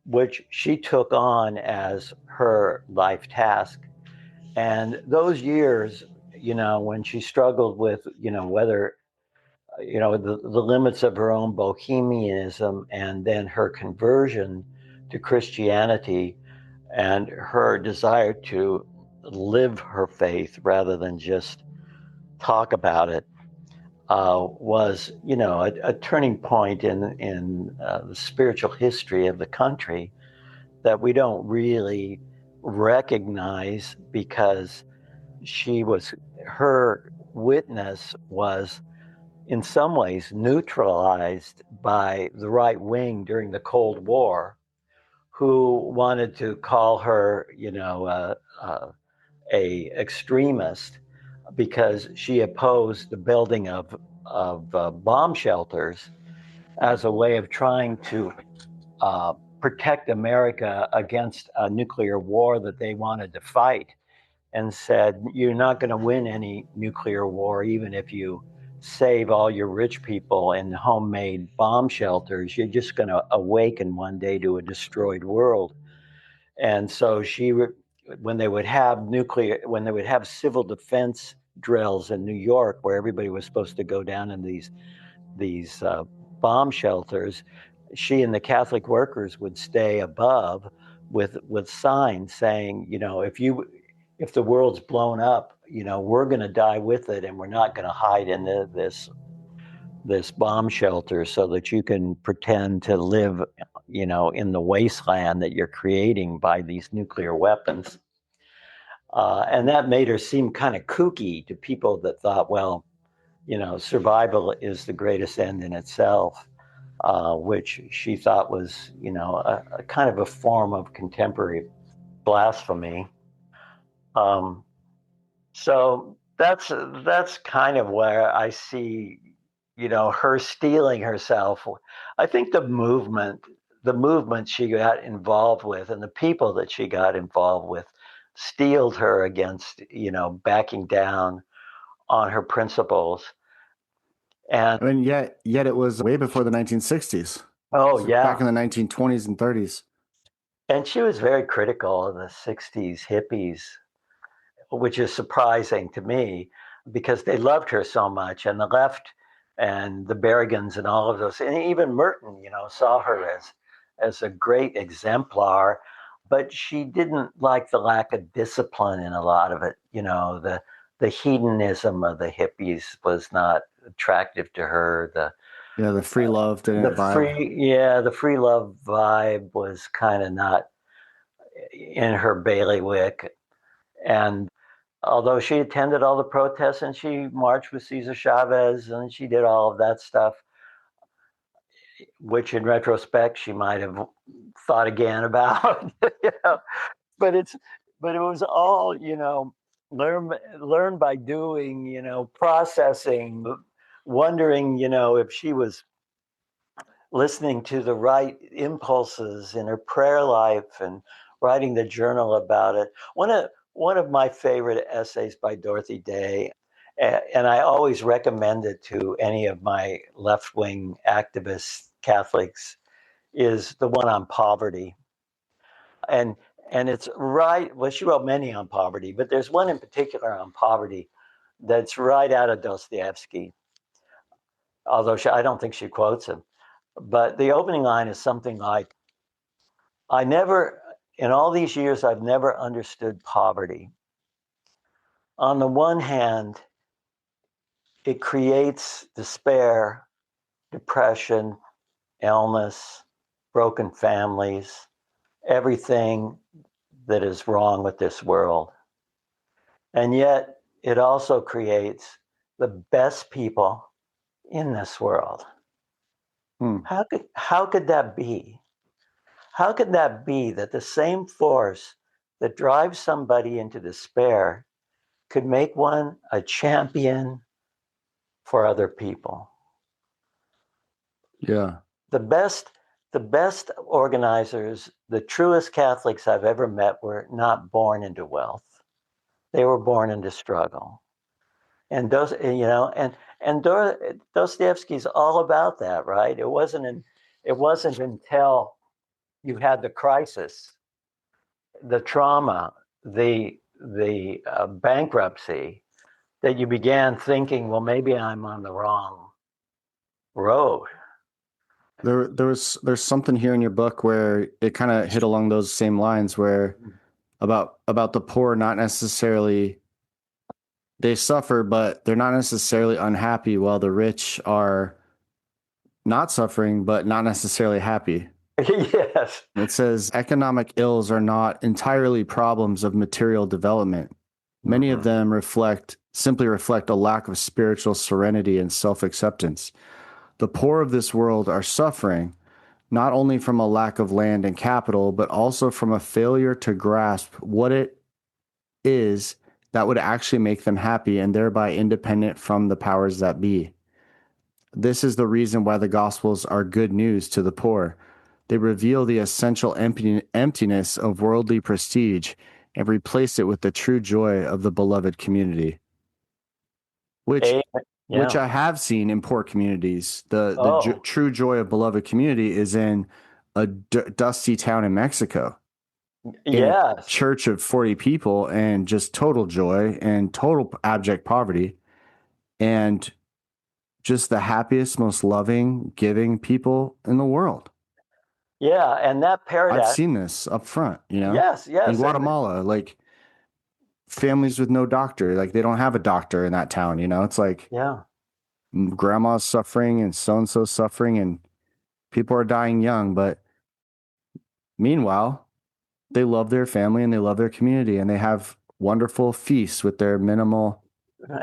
which she took on as her life task. And those years, when she struggled with, whether, the limits of her own bohemianism and then her conversion to Christianity and her desire to live her faith rather than just talk about it, was, a turning point in the spiritual history of the country that we don't really recognize, because her witness was in some ways neutralized by the right wing during the Cold War, who wanted to call her, a extremist because she opposed the building of bomb shelters as a way of trying to protect America against a nuclear war that they wanted to fight, and said, you're not going to win any nuclear war, even if you save all your rich people in homemade bomb shelters. You're just going to awaken one day to a destroyed world. And so when they would have civil defense drills in New York, where everybody was supposed to go down in these bomb shelters, she and the Catholic workers would stay above with signs saying, if the world's blown up, we're going to die with it, and we're not going to hide in this bomb shelter so that you can pretend to live, in the wasteland that you're creating by these nuclear weapons. And that made her seem kind of kooky to people that thought, well, survival is the greatest end in itself, which she thought was, a kind of a form of contemporary blasphemy. So that's kind of where I see, her steeling herself. I think the movement she got involved with and the people that she got involved with steeled her against, backing down on her principles. And I mean, yet it was way before the 1960s. oh yeah, back in the 1920s and 30s. And she was very critical of the 60s hippies, which is surprising to me because they loved her so much, and the left and the Berrigans and all of those, and even Merton, saw her as a great exemplar, but she didn't like the lack of discipline in a lot of it. The hedonism of the hippies was not attractive to her. The free love didn't vibe. The free love vibe was kind of not in her bailiwick. And although she attended all the protests and she marched with Cesar Chavez and she did all of that stuff, which in retrospect she might have thought again about, but it was all, learn by doing, processing, wondering, if she was listening to the right impulses in her prayer life and writing the journal about it. One of my favorite essays by Dorothy Day, and I always recommend it to any of my left-wing activist Catholics, is the one on poverty. And it's right, well, she wrote many on poverty, but there's one in particular on poverty that's right out of Dostoevsky, although I don't think she quotes him. But the opening line is something like, in all these years, I've never understood poverty. On the one hand, it creates despair, depression, illness, broken families, everything that is wrong with this world. And yet, it also creates the best people in this world. How could that be? How could that be that the same force that drives somebody into despair could make one a champion for other people? Yeah. The best organizers, the truest Catholics I've ever met, were not born into wealth. They were born into struggle. And Dostoevsky's all about that, right? It wasn't until you had the crisis, the trauma, the bankruptcy, that you began thinking, well, maybe I'm on the wrong road. There's something here in your book where it kind of hit along those same lines, where about the poor, not necessarily, they suffer, but they're not necessarily unhappy, while the rich are not suffering, but not necessarily happy. Yes. It says economic ills are not entirely problems of material development. Many of them simply reflect a lack of spiritual serenity and self-acceptance. The poor of this world are suffering not only from a lack of land and capital, but also from a failure to grasp what it is that would actually make them happy and thereby independent from the powers that be. This is the reason why the Gospels are good news to the poor. They reveal the essential emptiness of worldly prestige and replace it with the true joy of the beloved community, which I have seen in poor communities. The true joy of beloved community is in a dusty town in Mexico. Yes. A church of 40 people and just total joy and total abject poverty and just the happiest, most loving, giving people in the world. Yeah, and that paradox. I've seen this up front, Yes. In Guatemala, like families with no doctor, like they don't have a doctor in that town, It's like, grandma's suffering and so-and-so's suffering and people are dying young, but meanwhile, they love their family and they love their community and they have wonderful feasts with their minimal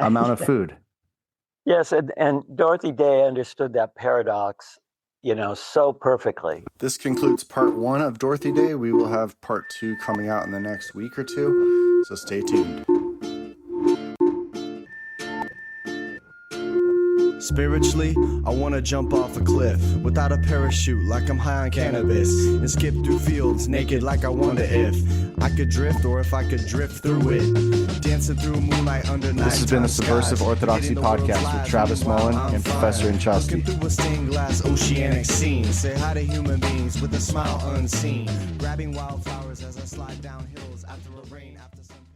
amount of food. Yes, and Dorothy Day understood that paradox, so perfectly. This concludes part 1 of Dorothy Day. We will have part 2 coming out in the next week or two, so stay tuned. Spiritually, I wanna jump off a cliff without a parachute like I'm high on cannabis and skip through fields naked like I wonder if I could drift or if I could drift through it. Dancing through moonlight under night. This has been the Subversive Orthodoxy Podcast with Travis Mullen and Professor Inchowski. Through a stained glass oceanic scene. Say hi to human beings with a smile unseen. Grabbing wildflowers as I slide down hills after a rain, after some